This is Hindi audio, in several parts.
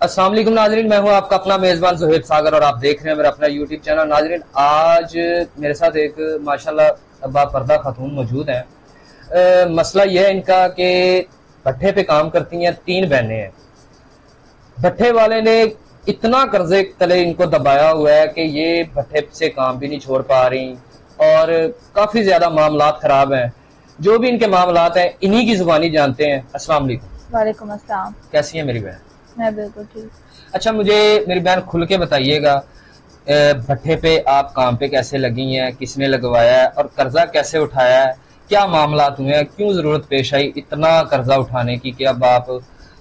अस्सलाम वालेकुम नाजरीन, मैं हूं आपका अपना मेजबान ज़ुहैब सागर और आप देख रहे हैं मेरा अपना यूट्यूब चैनल। नाजरीन, आज मेरे साथ एक माशाल्लाह बापर्दा खातून मौजूद हैं। मसला यह है इनका कि भट्ठे पे काम करती हैं, 3 बहनें हैं। भट्ठे वाले ने इतना कर्जे तले इनको दबाया हुआ है कि ये भट्ठे से काम भी नहीं छोड़ पा रही और काफी ज्यादा मामलात खराब हैं। जो भी इनके मामलात हैं इन्हीं की जुबानी जानते हैं। अस्सलाम वालेकुम। वालेकुम अस्सलाम। कैसी है मेरी बहन? मैं बिल्कुल ठीक। अच्छा, मुझे मेरी बहन खुल के बताइएगा, भट्ठे पे आप काम पे कैसे लगी हैं, किसने लगवाया है और कर्जा कैसे उठाया है? क्या मामला हुए हैं, क्यों जरूरत पेश आई इतना कर्जा उठाने की कि अब आप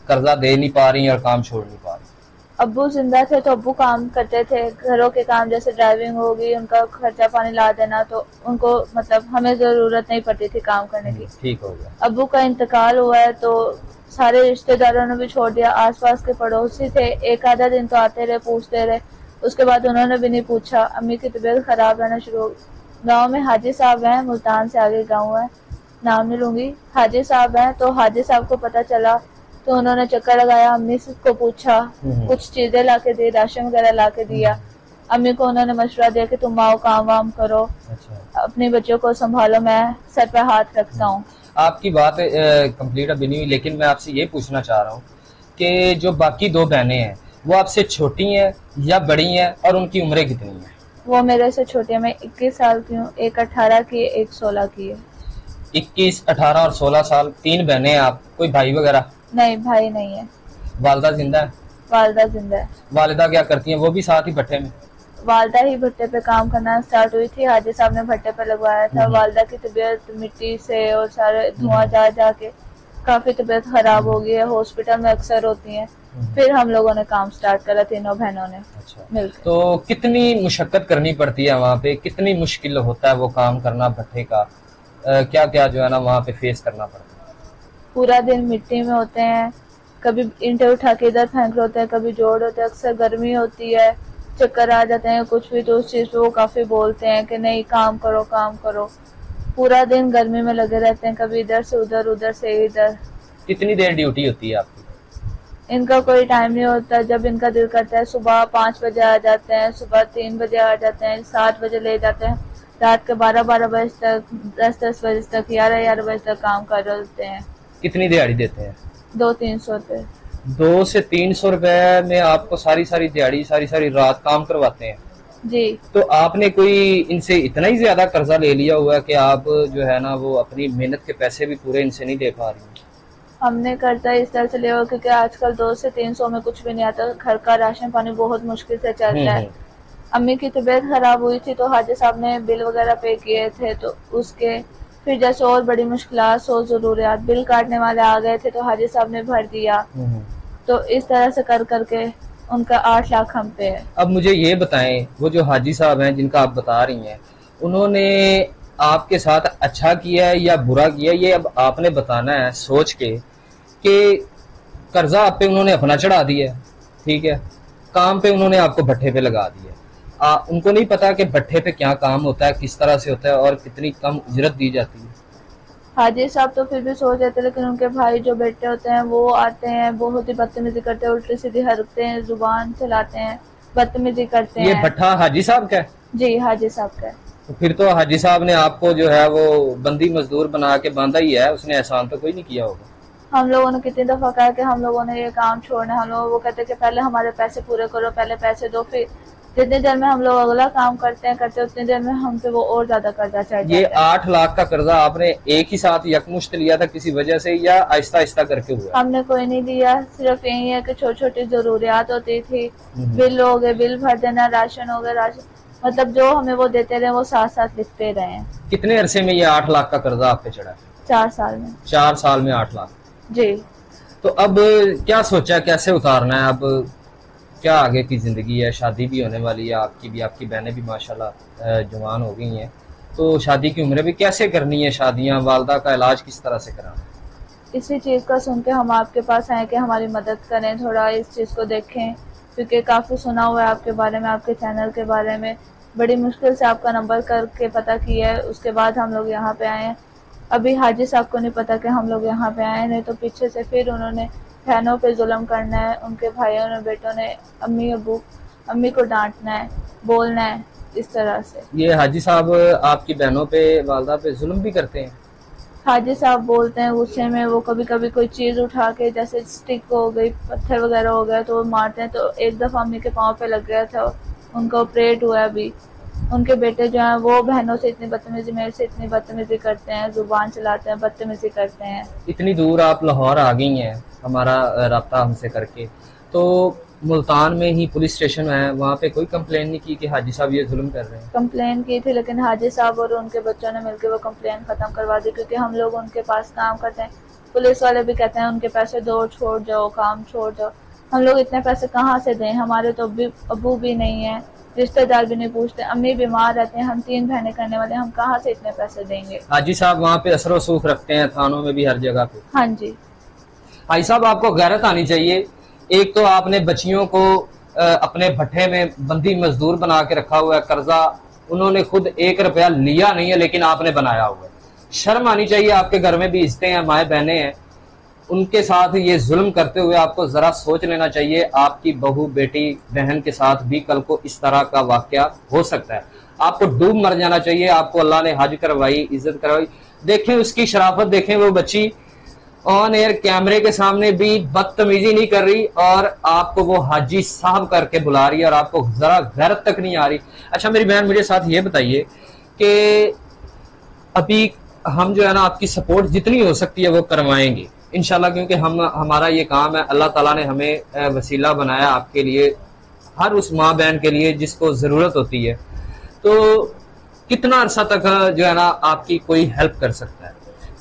कर्जा दे नहीं पा रही और काम छोड़ नहीं पा रही? अब्बू जिंदा थे तो अब्बू काम करते थे, घरों के काम जैसे ड्राइविंग होगी, उनका खर्चा पानी ला देना, तो उनको मतलब हमें जरूरत नहीं पड़ती थी काम करने की। ठीक हो गया। अब्बू का इंतकाल हुआ है तो सारे रिश्तेदारों ने भी छोड़ दिया। आसपास के पड़ोसी थे, एक आधा दिन तो आते रहे, पूछते रहे, उसके बाद उन्होंने भी नहीं पूछा। अम्मी की तबीयत खराब रहना शुरू हो। गाँव में हाजी साहब हैं, मुल्तान से आगे गाँव है, नाम नहीं लूंगी, हाजी साहब हैं, तो हाजी साहब को पता चला तो उन्होंने चक्कर लगाया, अम्मी को पूछा, कुछ चीजें लाके दी, राशन वगैरह लाके दिया। अम्मी को उन्होंने मशवरा दिया कि तुम आओ काम वाम करो। अच्छा। अपने बच्चों को संभालो, मैं सर पे हाथ रखता हूँ। आपकी बात कंप्लीट अभी नहीं हुई, लेकिन मैं आपसे ये पूछना चाह रहा हूँ कि जो बाकी 2 बहनें हैं वो आपसे छोटी हैं या बड़ी हैं और उनकी उम्रें कितनी हैं? वो मेरे से छोटी है, मैं 21 साल की हूँ, एक 18 की है, एक 16 की है। 21, 18 और 16 साल, 3 बहनें हैं आप। कोई भाई वगैरह? नहीं, भाई नहीं है। वालदा जिंदा है? वालदा जिंदा है। वालिदा क्या करती हैं? वो भी साथ ही भट्ठे में? वालदा ही भट्टे पे काम करना स्टार्ट हुई थी, हाजी साहब ने भट्टे पे लगवाया था। वालदा की तबीयत मिट्टी से और सारे धुआं जा जाके काफी तबीयत खराब हो गई है, हॉस्पिटल में अक्सर होती है। फिर हम लोगों ने काम स्टार्ट करा, तीनों बहनों ने। अच्छा। मिलकर। तो कितनी मुशक्कत करनी पड़ती है वहाँ पे, कितनी मुश्किल होता है वो काम करना भट्ठे का? क्या क्या जो है ना वहाँ पे फेस करना पड़ता है? पूरा दिन मिट्टी में होते हैं, कभी ईंटें उठा के इधर फेंक रहे होते हैं, कभी जोड़ होते हैं, अक्सर गर्मी होती है, चक्कर आ जाते हैं कुछ भी, तो उस चीज पे वो काफी बोलते हैं कि नहीं काम करो काम करो। पूरा दिन गर्मी में लगे रहते हैं, कभी इधर से उधर, उधर से इधर। कितनी देर ड्यूटी होती है आपकी? इनका कोई टाइम नहीं होता, जब इनका दिल करता है सुबह 5 बजे आ जाते हैं, सुबह 3 बजे आ जाते हैं, 7 बजे ले जाते हैं, रात के 12 बजे तक, 10 बजे तक, 11 बजे तक काम कर रहे होते हैं। कितनी दिहाड़ी देते हैं? 200-300 रुपए। 200 से 300 रुपए में आपको सारी सारी दिहाड़ी, सारी सारी रात काम करवाते हैं जी। तो आपने कोई इनसे इतना ही ज्यादा कर्जा ले लिया हुआ है कि आप जो है ना वो अपनी मेहनत के पैसे भी पूरे इनसे नहीं दे पा रही? हमने कर्जा इस तरह से लिया हुआ क्योंकि आजकल 200 से 300 में कुछ भी नहीं आता, घर का राशन पानी बहुत मुश्किल से चलता है। अम्मी की तबीयत खराब हुई थी तो हाजी साहब ने बिल वगैरह पे किए थे, तो उसके फिर जैसे और बड़ी मुश्किलात और जरूरियात, बिल काटने वाले आ गए थे तो हाजी साहब ने भर दिया। तो इस तरह से कर करके उनका 8 लाख हम पे है। अब मुझे ये बताएं, वो जो हाजी साहब हैं जिनका आप बता रही हैं, उन्होंने आपके साथ अच्छा किया है या बुरा किया, ये अब आपने बताना है सोच के कि कर्जा आप पे उन्होंने अपना चढ़ा दिया है, ठीक है, काम पे उन्होंने आपको भट्ठे पे लगा दिया। उनको नहीं पता कि भट्ठे पे क्या काम होता है, किस तरह से होता है और कितनी कम उजरत दी जाती है? हाजी साहब तो फिर भी सो जाते हैं, लेकिन उनके भाई जो बेटे होते हैं वो आते हैं, बहुत ही बदतमीजी करते हैं, उल्टी सीधी हरकतें हैं, जुबान चलाते हैं, बदतमीजी करते हैं। ये भट्ठा हाजी साहब का है? जी, हाजी साहब का है। तो फिर तो हाजी साहब ने आपको जो है वो बंदी मजदूर बना के बांधा ही है, उसने एहसान तो कोई नहीं किया होगा? हम लोगों ने कितनी दफा कहा कि हम लोगों ने ये काम छोड़ना है, हम लोग वो कहते हैं कि पहले हमारे पैसे पूरे करो, पहले पैसे दो, फिर जितनी देर में हम लोग अगला काम करते हैं उतनी देर में हम पे वो और ज्यादा कर्जा चढ़ जाता है। ये 8 लाख का कर्जा आपने एक ही साथ यकमुश्त लिया था किसी वजह से या आहिस्ता आहिस्ता करके हुआ? हमने कोई नहीं लिया, सिर्फ यही है कि छोटी छोटी जरूरियात होती थी, बिल हो गए, बिल भर देना, राशन हो गया, राशन मतलब जो हमें वो देते रहे वो साथ साथ लिखते रहे। कितने अरसे में ये 8 लाख का कर्जा आप पे चढ़ा? 4 साल में। 4 साल में 8 लाख? जी। तो अब क्या सोचा, कैसे उतारना है? अब क्या आगे की जिंदगी है? शादी भी होने वाली है आपकी भी, आपकी बहनें भी माशाल्लाह जवान हो गई हैं, तो शादी की उम्र भी कैसे करनी है? शादियां, वालदा का इलाज किस तरह से कराना? इसी चीज का सुन के हम आपके पास आए कि हमारी मदद करें, थोड़ा इस चीज को देखें, क्योंकि काफी सुना हुआ है आपके बारे में, आपके चैनल के बारे में, बड़ी मुश्किल से आपका नंबर करके पता किया है, उसके बाद हम लोग यहाँ पे आए हैं। अभी हाजी साहब को नहीं पता कि हम लोग यहाँ पे आए, नहीं तो पीछे से फिर उन्होंने बहनों पे जुल्म करना है, उनके भाइयों ने बेटों ने अम्मी को डांटना है, बोलना है इस तरह से। ये हाजी साहब आपकी बहनों पे, वालदा पे जुल्म भी करते हैं? हाजी साहब बोलते हैं गुस्से में, वो कभी कभी कोई चीज उठा के जैसे स्टिक हो गई, पत्थर वगैरह हो गया तो वो मारते हैं। तो एक दफा अम्मी के पाँव पे लग गया था, उनका ऑपरेट हुआ है अभी। उनके बेटे जो हैं वो बहनों से इतनी बदतमीजी, मेरे से इतनी बदतमीजी करते हैं, जुबान चलाते हैं, बदतमीजी करते हैं। इतनी दूर आप लाहौर आ गई हैं हमारा राब्ता हमसे करके, तो मुल्तान में ही पुलिस स्टेशन है, वहाँ पे कोई कंप्लेन नहीं की कि हाजी साहब ये जुल्म कर रहे हैं? कंप्लेन की थी, लेकिन हाजी साहब और उनके बच्चों ने मिलकर वो कंप्लेन खत्म करवा दी, क्योंकि हम लोग उनके पास काम करते हैं। पुलिस वाले भी कहते हैं उनके पैसे दो, छोड़ जाओ, काम छोड़ जाओ। हम लोग इतने पैसे कहाँ से दें? हमारे तो अबू भी नहीं है, रिश्तेदार भी नहीं पूछते, अम्मी बीमार रहते हैं, हम 3 बहनें करने वाले, हम कहाँ से इतने पैसे देंगे? हाजी साहब वहाँ पे असर वसूख रखते हैं, थानों में भी, हर जगह पे? हाँ जी। हाजी साहब आपको गैरत आनी चाहिए। एक तो आपने बच्चियों को अपने भट्ठे में बंदी मजदूर बना के रखा हुआ है, कर्जा उन्होंने खुद 1 रुपया लिया नहीं है, लेकिन आपने बनाया हुआ है। शर्म आनी चाहिए। आपके घर में भी इज्जतें हैं, माए बहनें हैं, उनके साथ ये जुल्म करते हुए आपको जरा सोच लेना चाहिए। आपकी बहू, बेटी, बहन के साथ भी कल को इस तरह का वाकया हो सकता है। आपको डूब मर जाना चाहिए। आपको अल्लाह ने हज करवाई, इज्जत करवाई, देखें उसकी शराफत, देखें वो बच्ची ऑन एयर कैमरे के सामने भी बदतमीजी नहीं कर रही, और आपको वो हाजी साहब करके बुला रही है, और आपको जरा गैरत तक नहीं आ रही। अच्छा मेरी बहन, मुझे साथ ये बताइए कि अभी हम जो है ना आपकी सपोर्ट जितनी हो सकती है वो करवाएंगे इंशाल्लाह, क्योंकि हमारा ये काम है। अल्लाह ताला ने हमें वसीला बनाया आपके लिए, हर उस माँ बहन के लिए जिसको जरूरत होती है। तो कितना अरसा तक जो है ना आपकी कोई हेल्प कर सकता है?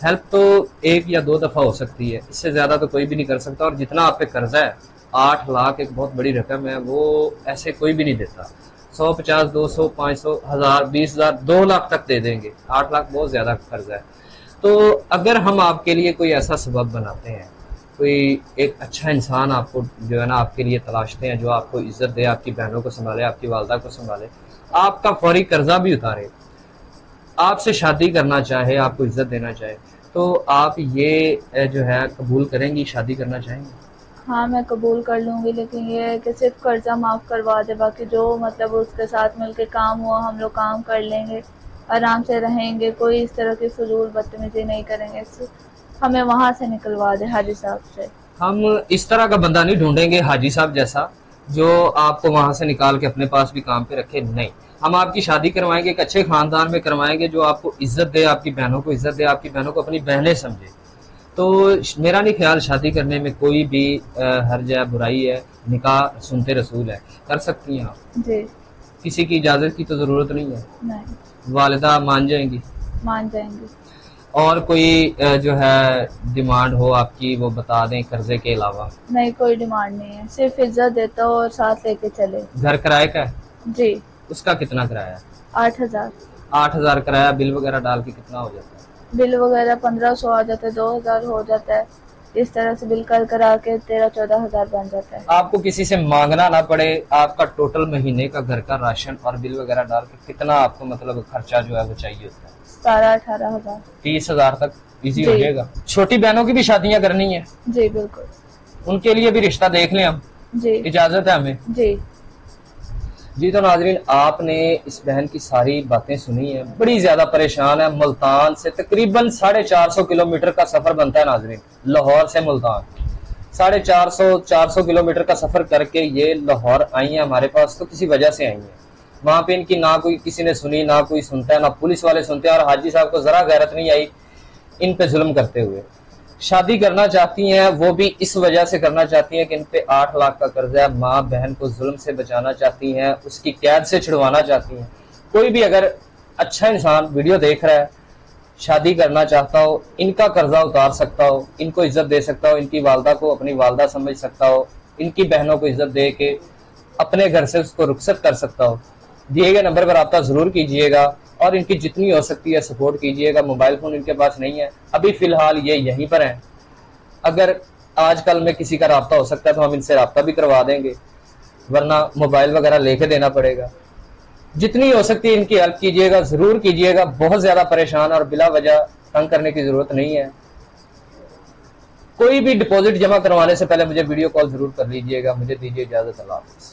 हेल्प तो 1 या 2 दफा हो सकती है, इससे ज्यादा तो कोई भी नहीं कर सकता। और जितना आप पे कर्जा है, 8 लाख एक बहुत बड़ी रकम है, वो ऐसे कोई भी नहीं देता। 100, 50, 200, 500, 1000, 20,000, 2 लाख तक दे देंगे। 8 लाख बहुत ज्यादा कर्जा है। तो अगर हम आपके लिए कोई ऐसा सबब बनाते हैं, कोई एक अच्छा इंसान आपको जो है ना आपके लिए तलाशते हैं, जो आपको इज्जत दे, आपकी बहनों को संभाले, आपकी वालदा को संभाले, आपका फौरी कर्जा भी उतारे, आपसे शादी करना चाहे, आपको इज्जत देना चाहे, तो आप ये जो है कबूल करेंगी, शादी करना चाहेंगी? हाँ मैं कबूल कर लूंगी, लेकिन ये है कि सिर्फ कर्जा माफ करवा दे, बाकी जो मतलब उसके साथ मिलके काम हुआ हम लोग काम कर लेंगे, आराम से रहेंगे, कोई इस तरह की फजूल बदतमीजी नहीं करेंगे। हमें वहां से निकलवा दे हाजी साहब से। हम इस तरह का बंदा नहीं ढूंढेंगे हाजी साहब जैसा, जो आपको वहां से निकाल के अपने पास भी काम पे रखे। नहीं, हम आपकी शादी करवाएंगे, एक अच्छे खानदान में करवाएंगे, जो आपको इज्जत दे, आपकी बहनों को इज्जत दे, आपकी बहनों को अपनी बहनें समझे। तो मेरा नहीं ख्याल शादी करने में कोई भी हर्ज है, बुराई है। निकाह सुनते रसूल है, कर सकती हैं आप जी। किसी की इजाजत की तो जरूरत नहीं है। नहीं, वालिदा मान जाएंगी? मान जाएंगे। और कोई जो है डिमांड हो आपकी, वो बता दें कर्जे के अलावा? नहीं, कोई डिमांड नहीं है, सिर्फ इज्जत देता हो और साथ लेके चले। घर किराए का है? जी। उसका कितना किराया है? 8,000। 8,000 किराया। बिल वगैरह डाल के कितना हो जाता है? बिल वगैरह 1,500 आ जाता है, 2,000 हो जाता है, इस तरह से बिल कर करा के 13-14,000 बन जाता है। आपको किसी से मांगना ना पड़े। आपका टोटल महीने का घर का राशन और बिल वगैरह डाल के कितना आपको मतलब खर्चा जो है वो चाहिए होता है? 17-18,000। 30,000 तक इजी हो जाएगा। छोटी बहनों की भी शादियां करनी है? जी बिल्कुल। उनके लिए भी रिश्ता देख लें हम? जी। इजाजत है हमें? जी। जी तो नाजरीन, आपने इस बहन की सारी बातें सुनी है, बड़ी ज्यादा परेशान है। मुल्तान से तकरीबन 450 किलोमीटर का सफर बनता है नाजरीन, लाहौर से मुल्तान 450 किलोमीटर का सफर करके ये लाहौर आई है हमारे पास, तो किसी वजह से आई है। वहां पे इनकी ना कोई किसी ने सुनी, ना कोई सुनता है, ना पुलिस वाले सुनते हैं, और हाजी साहब को जरा गैरत नहीं आई इन पे जुल्म करते हुए। शादी करना चाहती हैं, वो भी इस वजह से करना चाहती हैं कि इन पे 8 लाख का कर्जा है। माँ बहन को जुल्म से बचाना चाहती हैं, उसकी कैद से छुड़वाना चाहती हैं। कोई भी अगर अच्छा इंसान वीडियो देख रहा है, शादी करना चाहता हो, इनका कर्जा उतार सकता हो, इनको इज्जत दे सकता हो, इनकी वालदा को अपनी वालदा समझ सकता हो, इनकी बहनों को इज्जत दे के अपने घर से उसको रुखसत कर सकता हो, दिए गए नंबर पर रब्ता जरूर कीजिएगा और इनकी जितनी हो सकती है सपोर्ट कीजिएगा। मोबाइल फोन इनके पास नहीं है अभी फिलहाल, ये यहीं पर हैं। अगर आजकल में किसी का रब्ता हो सकता है तो हम इनसे रब्ता भी करवा देंगे, वरना मोबाइल वगैरह लेके देना पड़ेगा। जितनी हो सकती है इनकी हेल्प कीजिएगा, जरूर कीजिएगा। बहुत ज्यादा परेशान और बिला वजह तंग करने की जरूरत नहीं है। कोई भी डिपॉजिट जमा करवाने से पहले मुझे वीडियो कॉल जरूर कर लीजिएगा। मुझे दीजिए इजाजत, अल्लाह हाफिज़।